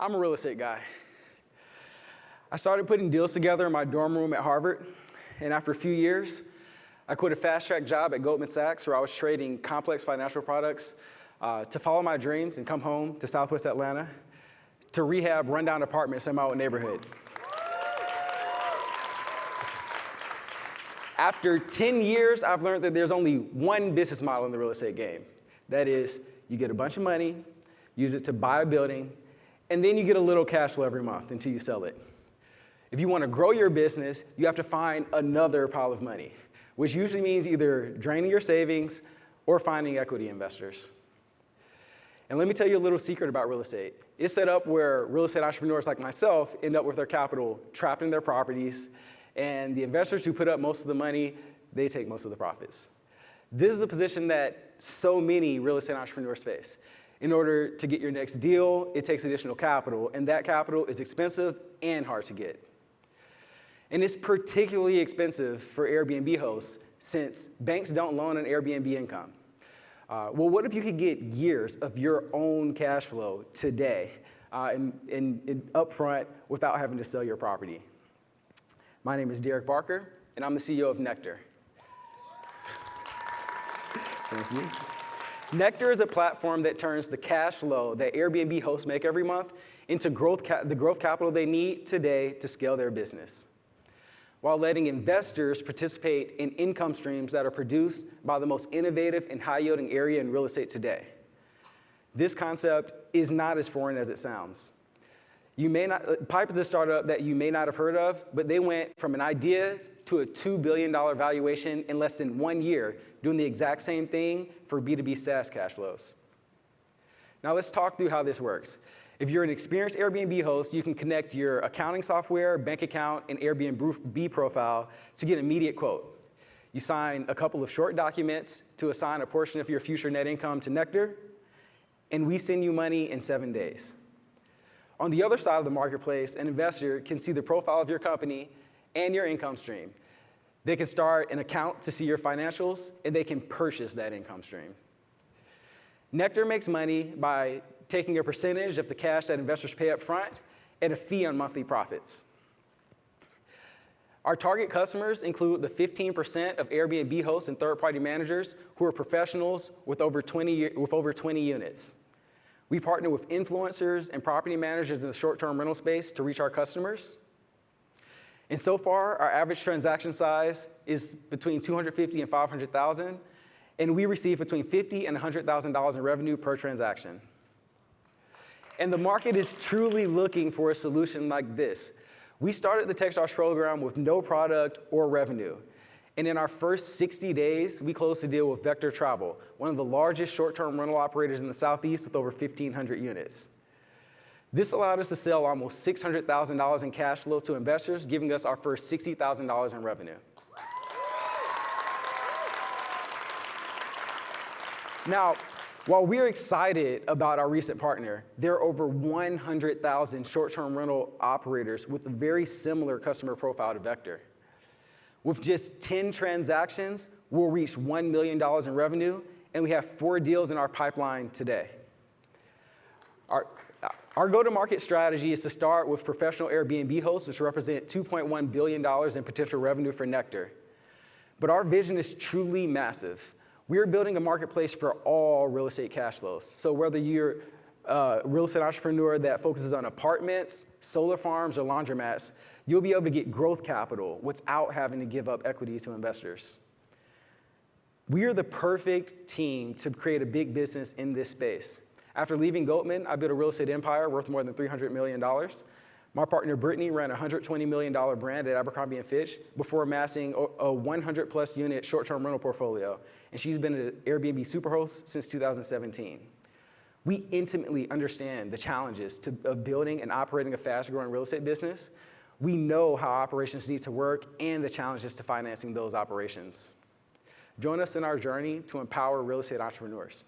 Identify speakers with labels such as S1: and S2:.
S1: I'm a real estate guy. I started putting deals together in my dorm room at Harvard, and after a few years, I quit a fast-track job at Goldman Sachs where I was trading complex financial products to follow my dreams and come home to Southwest Atlanta to rehab rundown apartments in my old neighborhood. After 10 years, I've learned that there's only one business model in the real estate game. That is, you get a bunch of money, use it to buy a building, and then you get a little cash flow every month until you sell it. If you want to grow your business, you have to find another pile of money, which usually means either draining your savings or finding equity investors. And let me tell you a little secret about real estate. It's set up where real estate entrepreneurs like myself end up with their capital trapped in their properties, and the investors who put up most of the money, they take most of the profits. This is a position that so many real estate entrepreneurs face. In order to get your next deal, it takes additional capital, and that capital is expensive and hard to get. And it's particularly expensive for Airbnb hosts since banks don't loan an Airbnb income. Well, what if you could get years of your own cash flow today and upfront without having to sell your property? My name is Derek Barker, and I'm the CEO of Nectar. Thank you. Nectar is a platform that turns the cash flow that Airbnb hosts make every month into the growth capital they need today to scale their business, while letting investors participate in income streams that are produced by the most innovative and high-yielding area in real estate today. This concept is not as foreign as it sounds. Pipe is a startup that you may not have heard of, but they went from an idea to a $2 billion valuation in less than 1 year, doing the exact same thing for B2B SaaS cash flows. Now let's talk through how this works. If you're an experienced Airbnb host, you can connect your accounting software, bank account, and Airbnb profile to get an immediate quote. You sign a couple of short documents to assign a portion of your future net income to Nectar, and we send you money in 7 days. On the other side of the marketplace, an investor can see the profile of your company and your income stream. They can start an account to see your financials, and they can purchase that income stream. Nectar makes money by taking a percentage of the cash that investors pay up front and a fee on monthly profits. Our target customers include the 15% of Airbnb hosts and third-party managers who are professionals with over 20 units. We partner with influencers and property managers in the short-term rental space to reach our customers. And so far, our average transaction size is between $250,000 and $500,000, and we receive between $50,000 and $100,000 in revenue per transaction. And the market is truly looking for a solution like this. We started the Techstars program with no product or revenue. And in our first 60 days, we closed a deal with Vector Travel, one of the largest short-term rental operators in the Southeast with over 1,500 units. This allowed us to sell almost $600,000 in cash flow to investors, giving us our first $60,000 in revenue. Now, while we're excited about our recent partner, there are over 100,000 short-term rental operators with a very similar customer profile to Vector. With just 10 transactions, we'll reach $1 million in revenue, and we have 4 deals in our pipeline today. Our go-to-market strategy is to start with professional Airbnb hosts, which represent $2.1 billion in potential revenue for Nectar. But our vision is truly massive. We are building a marketplace for all real estate cash flows. So whether you're a real estate entrepreneur that focuses on apartments, solar farms, or laundromats, you'll be able to get growth capital without having to give up equity to investors. We are the perfect team to create a big business in this space. After leaving Goldman, I built a real estate empire worth more than $300 million. My partner, Brittany, ran a $120 million brand at Abercrombie & Fitch before amassing a 100-plus unit short-term rental portfolio, and she's been an Airbnb superhost since 2017. We intimately understand the challenges of building and operating a fast-growing real estate business. We know how operations need to work and the challenges to financing those operations. Join us in our journey to empower real estate entrepreneurs.